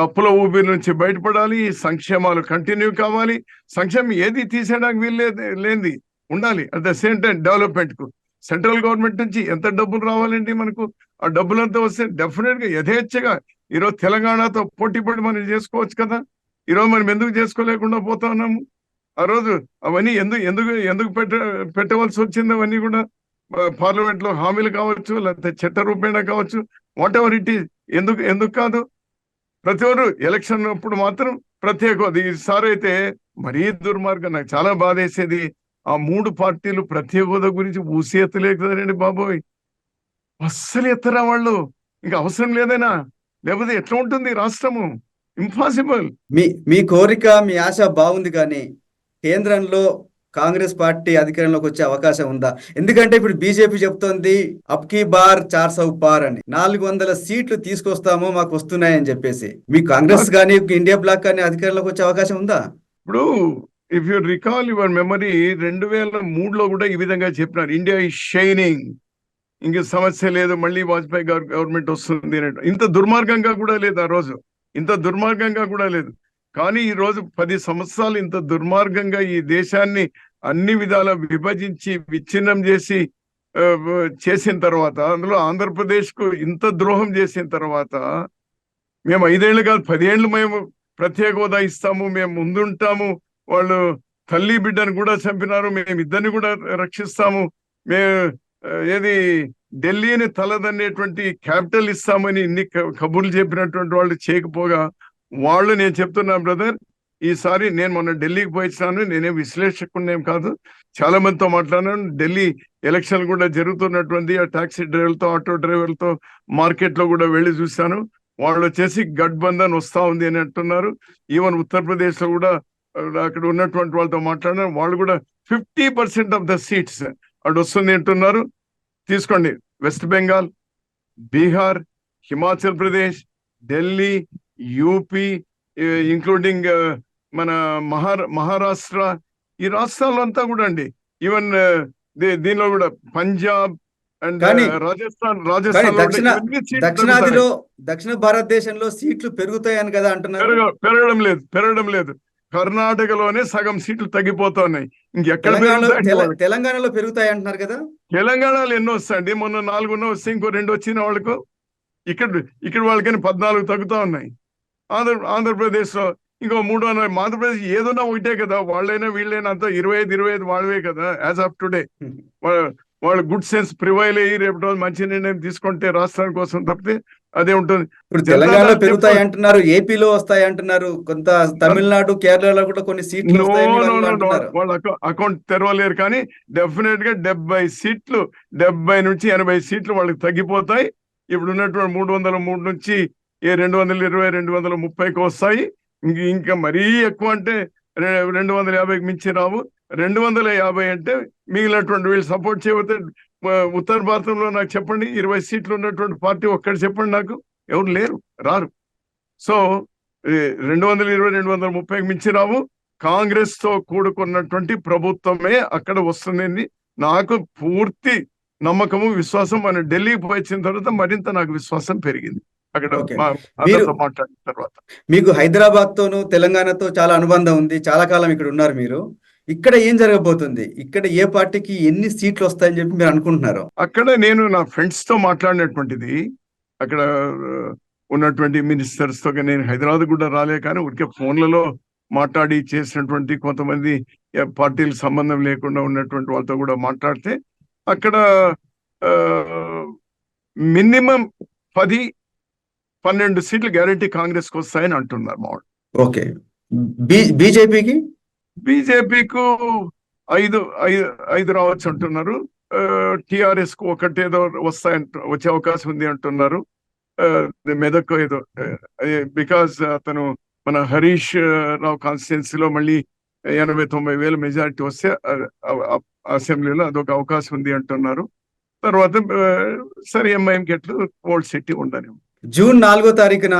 అప్పుల ఊపిరి నుంచి బయటపడాలి. ఈ సంక్షేమాలు కంటిన్యూ కావాలి. సంక్షేమం ఏది తీసేయడానికి వీలు లేనిది ఉండాలి. At the same time development కు సెంట్రల్ గవర్నమెంట్ నుంచి ఎంత డబ్బులు రావాలండి మనకు? ఆ డబ్బులంతా వస్తే డెఫినెట్ గా యథేచ్ఛగా ఈరోజు తెలంగాణతో పోటీ పడి మనం చేసుకోవచ్చు కదా. ఈరోజు మనం ఎందుకు చేసుకోలేకుండా పోతా ఉన్నాము? ఆ రోజు అవన్నీ ఎందుకు పెట్టవలసి వచ్చింది? అవన్నీ కూడా పార్లమెంట్ లో హామీలు కావచ్చు, లేకపోతే చట్ట రూపేణా కావచ్చు, వాట్ ఎవర్ ఇట్ ఈస్. ఎందుకు కాదు? ప్రతి ఒక్కరు ఎలక్షన్ అప్పుడు మాత్రం ప్రత్యేక ఈసారి అయితే మరీ దుర్మార్గం. నాకు చాలా బాధ వేసేది, ఆ 3 పార్టీలు ప్రత్యేక హోదా గురించి ఊసేత్తలేదు కదండి బాబోయ్. అస్సలు ఎత్తరా వాళ్ళు. ఇంకా అవసరం లేదైనా, లేకపోతే ఎట్లా ఉంటుంది రాష్ట్రము? ఇంపాసిబుల్. మీ కోరిక, మీ ఆశ బాగుంది, కానీ కేంద్రంలో కాంగ్రెస్ పార్టీ అధికారంలోకి వచ్చే అవకాశం ఉందా? ఎందుకంటే ఇప్పుడు బీజేపీ చెప్తోంది అబ్కీ బార్ 400 పార్ అని, 400 సీట్లు తీసుకొస్తాము మాకు వస్తున్నాయని చెప్పేసి. మీ కాంగ్రెస్ కానీ ఇండియా బ్లాక్ కానీ అధికారంలోకి వచ్చే అవకాశం ఉందా? ఇప్పుడు if you recall your memory, 2003లో కూడా ఈ విధంగా చెప్పినారు, ఇండియా ఈజ్ షైనింగ్, ఇంక సమస్య లేదు, మళ్ళీ వాజ్పేయి గవర్నమెంట్ వస్తుంది అని. ఇంత దుర్మార్గంగా కూడా లేదు ఆ రోజు, ఇంత దుర్మార్గంగా కూడా లేదు. కానీ ఈ రోజు 10 సంవత్సరాలు ఇంత దుర్మార్గంగా ఈ దేశాన్ని అన్ని విధాల విభజించి విచ్ఛిన్నం చేసిన తర్వాత, అందులో ఆంధ్రప్రదేశ్ కు ఇంత ద్రోహం చేసిన తర్వాత, మేము 5 ఏళ్ళు కాదు 10 ఏళ్ళు మేము ప్రత్యేక హోదా ఇస్తాము, మేము ముందుంటాము, వాళ్ళు తల్లి బిడ్డను కూడా చంపినారు, మేము ఇద్దరిని కూడా రక్షిస్తాము, మేము ఏది ఢిల్లీని తలదన్నేటువంటి క్యాపిటల్ ఇస్తామని ఇన్ని కబుర్లు చెప్పినటువంటి వాళ్ళు చేయకపోగా, వాళ్ళు నేను చెప్తున్నా బ్రదర్, ఈసారి నేను మొన్న ఢిల్లీకి పోయినాను, నేనేం విశ్లేషకునేం కాదు, చాలా మందితో మాట్లాడాను. ఢిల్లీ ఎలక్షన్ కూడా జరుగుతున్నటువంటి ఆ టాక్సీ డ్రైవర్లతో, ఆటో డ్రైవర్లతో మార్కెట్ లో కూడా వెళ్ళి చూశాను. వాళ్ళు వచ్చేసి గఠబంధన్ వస్తా ఉంది అని అంటున్నారు. ఈవెన్ ఉత్తరప్రదేశ్ లో కూడా అక్కడ ఉన్నటువంటి వాళ్ళతో మాట్లాడినారు. వాళ్ళు కూడా 50% ఆఫ్ ద సీట్స్ అటు వస్తుంది అంటున్నారు. తీసుకోండి, west Bengal, Bihar, Himachal Pradesh, Delhi, UP, including మన మహారాష్ట్ర, ఈ రాష్ట్రాల్లో అంతా కూడా అండి, ఈవెన్ దీనిలో కూడా పంజాబ్ అండ్ రాజస్థాన్ దక్షిణ భారతదేశంలో సీట్లు పెరుగుతాయని కదా అంటున్నారు. పెరగడం లేదు. కర్ణాటకలోనే సగం సీట్లు తగ్గిపోతున్నాయి. ఇంకెక్కడ తెలంగాణలో పెరుగుతాయి అంటున్నారు కదా. తెలంగాణలో ఎన్నో వస్తాయండి, మొన్న 4 వస్తే ఇంకో 2 వచ్చిన వాళ్ళకు, ఇక్కడ వాళ్ళకని 14 తగ్గుతా ఉన్నాయి. ఆంధ్రప్రదేశ్ లో ఇంకో 3 ఉన్నాయి. ఆంధ్రప్రదేశ్ ఏదన్నా ఒకటే కదా, వాళ్ళైనా వీళ్ళైనా అంతా 25 వాళ్ళవే కదా యాజ్ ఆఫ్ టుడే. వాళ్ళు గుడ్ సెన్స్ ప్రివైల్ అయ్యి రేపు రోజు మంచి నిర్ణయం తీసుకుంటే రాష్ట్రాని కోసం తప్పితే అదే ఉంటుంది. ఇప్పుడు తెలంగాణలో పెరుగుతాయి అంటున్నారు, ఏపీలో వస్తాయి అంటున్నారు, కొంత తమిళనాడు కేరళలో కూడా కొన్ని సీట్లు వస్తాయని వాళ్ళు అంటున్నారు. వాళ్ళ అకౌంట్ తెరవలేరు, కానీ డెఫినెట్ గా 70 సీట్లు 70 నుంచి 80 సీట్లు వాళ్ళకి తగ్గిపోతాయి. ఇప్పుడు ఉన్నటువంటి 303 నుంచి 220 230కి వస్తాయి. ఇంకా మరీ ఎక్కువ అంటే 250కి మించి రావు. 250 అంటే మిగిలినటువంటి వీళ్ళు సపోర్ట్ చేయబోతే ఉత్తర భారతంలో నాకు చెప్పండి 20 సీట్లు ఉన్నటువంటి పార్టీ ఒక్కటి చెప్పండి, నాకు ఎవరు లేరు, రారు. సో 220 230కి మించి రావు. కాంగ్రెస్ తో కూడుకున్నటువంటి ప్రభుత్వమే అక్కడ వస్తుంది. నాకు పూర్తి నమ్మకము విశ్వాసం. మనం ఢిల్లీకి పోయిన తర్వాత మరింత నాకు విశ్వాసం పెరిగింది అక్కడ మాట్లాడిన తర్వాత. మీకు హైదరాబాద్ తోను తెలంగాణతో చాలా అనుబంధం ఉంది, చాలా కాలం ఇక్కడ ఉన్నారు మీరు. ఇక్కడ ఏం జరగబోతుంది, ఇక్కడ ఏ పార్టీకి ఎన్ని సీట్లు వస్తాయని చెప్పి మీరు అనుకుంటున్నారు? అక్కడ నేను నా ఫ్రెండ్స్ తో మాట్లాడినటువంటిది, అక్కడ ఉన్నటువంటి మినిస్టర్స్ తో. నేను హైదరాబాద్ కూడా రాలే, కానీ ఊరికే ఫోన్లలో మాట్లాడి చేసినటువంటి కొంతమంది పార్టీలకు సంబంధం లేకుండా ఉన్నటువంటి వాళ్ళతో కూడా మాట్లాడితే అక్కడ మినిమం 10-12 సీట్లు గ్యారంటీ కాంగ్రెస్ కు వస్తాయని అంటున్నారు మా వాళ్ళు. ఓకే. బీజేపీకి 5 రావచ్చు అంటున్నారు. టిఆర్ఎస్ కు ఒకటేదో వచ్చే అవకాశం ఉంది అంటున్నారు. మెదక్ ఏదో, బికాజ్ అతను మన హరీష్ రావు కాన్స్టిట్యున్సీలో మళ్ళీ 80-90 వేల మెజారిటీ వస్తే అసెంబ్లీలో అదొక అవకాశం ఉంది అంటున్నారు. తర్వాత సరే ఎంఐఎంకి ఎట్లు ఓల్డ్ సిటీ ఉండని. జూన్ 4వ తారీఖున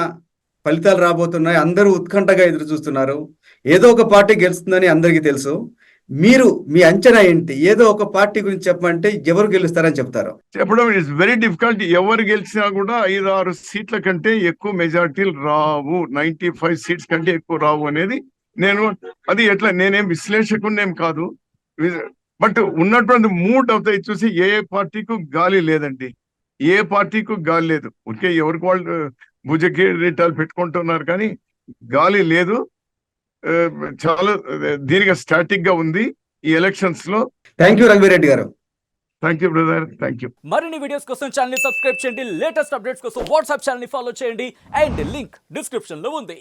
ఫలితాలు రాబోతున్నాయి. అందరూ ఉత్కంఠగా ఎదురు చూస్తున్నారు. ఏదో ఒక పార్టీ గెలుస్తుందని అందరికీ తెలుసు. మీరు మీ అంచనా ఏంటి? ఏదో ఒక పార్టీ గురించి చెప్పమంటే ఎవరు గెలుస్తారని చెప్తారు? చెప్పడం ఇట్స్ వెరీ డిఫికల్ట్. ఎవరు గెలిచినా కూడా 5-6 సీట్ల కంటే ఎక్కువ మెజారిటీలు రావు. 95 సీట్స్ కంటే ఎక్కువ రావు అనేది అది ఎట్లా, నేనేం విశ్లేషకునేం కాదు, బట్ ఉన్నటువంటి మూడ్ అవుతాయి చూసి ఏ పార్టీకు గాలి లేదండి. ఏ పార్టీకు గాలి లేదు. ఓకే, ఎవరికి వాళ్ళు భుజకిరీటాలు పెట్టుకుంటున్నారు కానీ గాలి లేదు. చాలా దీనిగా స్టాటిక్ గా ఉంది ఈ ఎలక్షన్స్ లో. థ్యాంక్ యూ రఘువీరెడ్డి గారు. Thank you brother, thank you. మరిన్ని వీడియోస్ కోసం ఛానల్ ని సబ్స్క్రైబ్ చేయండి, లేటెస్ట్ అప్డేట్స్ కోసం వాట్సాప్ ఛానల్ ని ఫాలో చేయండి, అండ్ లింక్ డిస్క్రిప్షన్ లో ఉంది.